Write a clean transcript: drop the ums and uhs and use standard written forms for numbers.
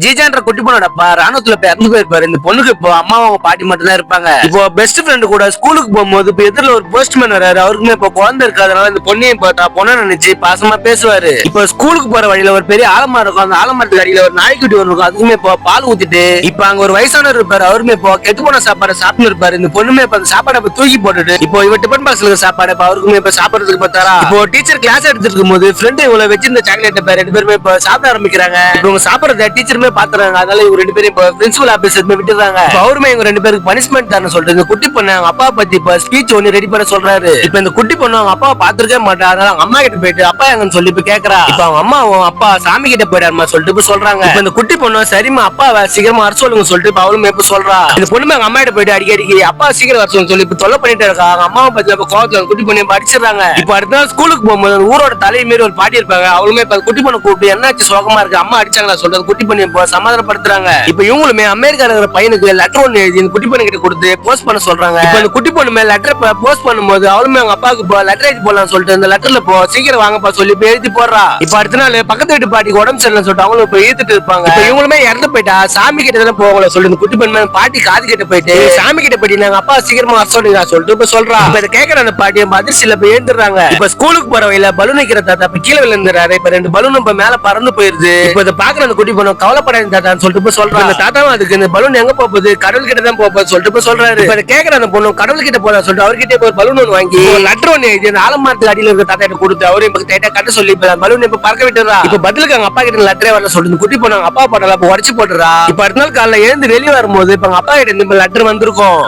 ஜீஜான்ற குட்டி பொண்ணோட ராணுவத்துல போய் இறந்து போயிருப்பாரு. இந்த பொண்ணுக்கு இப்போ அம்மா அவங்க பாட்டி மட்டும் தான் இருப்பாங்க. இப்போ பெஸ்ட் ஃப்ரெண்ட் கூட ஸ்கூலுக்கு போகும்போது இப்ப எதிரில ஒரு போஸ்ட்மேன் வராரு. அவருக்குமே இப்போ குழந்தை இருக்காதனால இந்த பொண்ணையும் பார்த்தா பொண்ணை நினைச்சு பாசமா பேசுவாரு. இப்போ ஸ்கூலுக்கு போற வழியில ஒரு பெரிய ஆலமரம் இருக்கும். அந்த ஆலமரத்துக்கு அடியில ஒரு நாய்க்குட்டி ஒன்று இருக்கும். அதுக்குமே இப்போ பால் ஊத்திட்டு இப்ப அங்க ஒரு வயசானவர் இருப்பாரு. அவருமே இப்போ கெட்டு போன சாப்பாடு சாப்பிட்டு இருப்பாரு. இந்த பொண்ணுமே இப்ப அந்த சாப்பாடை தூக்கி போட்டுட்டு இப்போ இவ டிபன் பாக்ஸ்ல சாப்பாடு அவருக்குமே இப்ப சாப்பிடுறதுக்கு பார்த்தாரா. இப்போ டீச்சர் கிளாஸ் எடுத்துட்டு இருக்கும் போது ஃப்ரெண்ட் இவங்களை வச்சிருந்த சாக்லேட் ரெண்டு பேருமே இப்ப சாப்பிட ஆரம்பிக்கிறாங்க. இவங்க சாப்பிடறத டீச்சருமே பாத்துறாங்க. அதனால இவங்க ரெண்டு பேரும் இப்ப பிரின்சிபல் ஆபீசர் விட்டுறாங்க. அவருமே இவங்க ரெண்டு பேருக்கு பனிஷ்மெண்ட் தரணும் சொல்லிட்டு இந்த குட்டி பொண்ணு அவங்க அப்பா பத்தி இப்ப ஸ்பீச் ஒன்னு ரெடி பண்ண சொல்றாரு. இப்ப இந்த குட்டி பொண்ணு அவங்க அப்பாவை பாத்துருக்கே மாட்டா. அதனால அவங்க அம்மா கிட்ட போயிட்டு அப்பா எங்கன்னு சொல்லி இப்ப கேக்குறா. இப்ப அவங்க அம்மா அவங்க அப்பா சாமி கிட்ட போயிடாருமா சொல்லிட்டு இப்ப சொல்றாங்க. இப்ப இந்த குட்டி பொண்ணு சரிமா அப்பா சீக்கிரமா வர சொல்லுங்க சொல்லிட்டு இப்ப அவளுமே இப்ப சொல்றா. இந்த பொண்ணு அவங்க அம்மா கிட்ட போயிட்டு அடிக்கடி அப்பா சீக்கிரம் வர சொல்லி இப்ப தொல்லை பண்ணிட்டு இருக்கா. அவங்க அம்மாவை பத்தி இப்ப கோவத்துல குட்டி பொண்ணு அடிச்சிடறாங்க. இப்ப அடுத்த நாள் ஸ்கூலுக்கு போகும்போது ஊரோட தலையை மீறி ஒரு பாட்டி இருப்பாங்க. அவளுமே இப்ப குட்டி பொண்ணு கூப்பிட்டு என்னாச்சு சோகமா இருக்கு அம்மா அடிச்சாங்களா சொல்றது குட்டி பண்ணி சமாதானப்படுத்துறாங்க. இப்ப இவங்களுமே அமெரிக்கால இருக்கிற பையனுக்கு லெட்டர் ஒன்னு எழுதி குட்டி பொண்ணு கிட்ட கொடுத்து போஸ்ட் பண்ண சொல்றாங்க. இப்ப இந்த குட்டி பொண்ணு மேல லெட்டர் போஸ்ட் பண்ணும்போது அவளுமே அவங்க அப்பாவுக்கு லெட்டர் எழுதி போடலாம் சொல்லிட்டு இந்த லெட்டர்ல சீக்கிரம் வாங்கப்பா சொல்லி எழுதி போடுறா. இப்ப அடுத்த நாள் பக்கத்து வீட்டு பாட்டிக்கு உடம்பு சரியில்லைன்னு சொல்லிட்டு அவங்களும் இப்ப ஈத்துட்டு இருப்பாங்க. இப்ப இவங்களுமே இறந்து போயிட்டா சாமி கிட்ட தானே போகல சொல்லிட்டு குட்டி பொண்ணு பாட்டி காது கிட்ட போயிட்டு சாமி கிட்ட போயிட்டு நாங்க அப்பா சீக்கிரமா வர சொல்லுங்க சொல்லிட்டு இப்ப சொல்றா. இப்ப இதை கேட்கற அந்த பாட்டி அதிர்ச்சியில போய் எழுந்துறாங்க. இப்ப ஸ்கூலுக்கு போற வழியில பலூன் வைக்கிற தாத்தா இப்ப கீழே விழுந்துறாரு. இப்ப ரெண்டு பலூன் இப்ப மேல பறந்து போயிருது. இப்ப இதை பாக்குற அந்த குட்டி பொண்ணு கவலைப்படாத தாத்தான்னு சொல்லிட்டு சொல்றாங்க. அந்த தாத்தாவும் அதுக்கு இந்த பலூன் எங்க போகுது கடவுள் கிட்ட தான் போகுது சொல்லிட்டு சொல்றாரு. இப்ப கேக்குற அந்த பொண்ணு கடவுள் கிட்ட போறா சொல்லிட்டு அவர்கிட்ட ஒரு பலூன் ஒன்று வாங்கி லெட்டர் ஒன்னு எழுதி அந்த ஆலமரத்துக்கு அடியில இருக்க தாத்தா கிட்ட கொடுத்து அவரே இப்ப டைட்டா கட்ட சொல்லி இப்ப பலூன் இப்ப பறக்க விட்டுறா. இப்ப பதிலுக்கு அவங்க அப்பா கிட்ட லெட்டரே வரல சொல்லிட்டு குட்டி பொண்ணு அப்பா போட்டல உடச்சு போட்டுறா. இப்ப அடுத்த நாள் காலையில எழுந்து வெளியே வரும்போது இப்ப அப்பா கிட்ட இந்த லெட்டர் வந்திருக்கும்.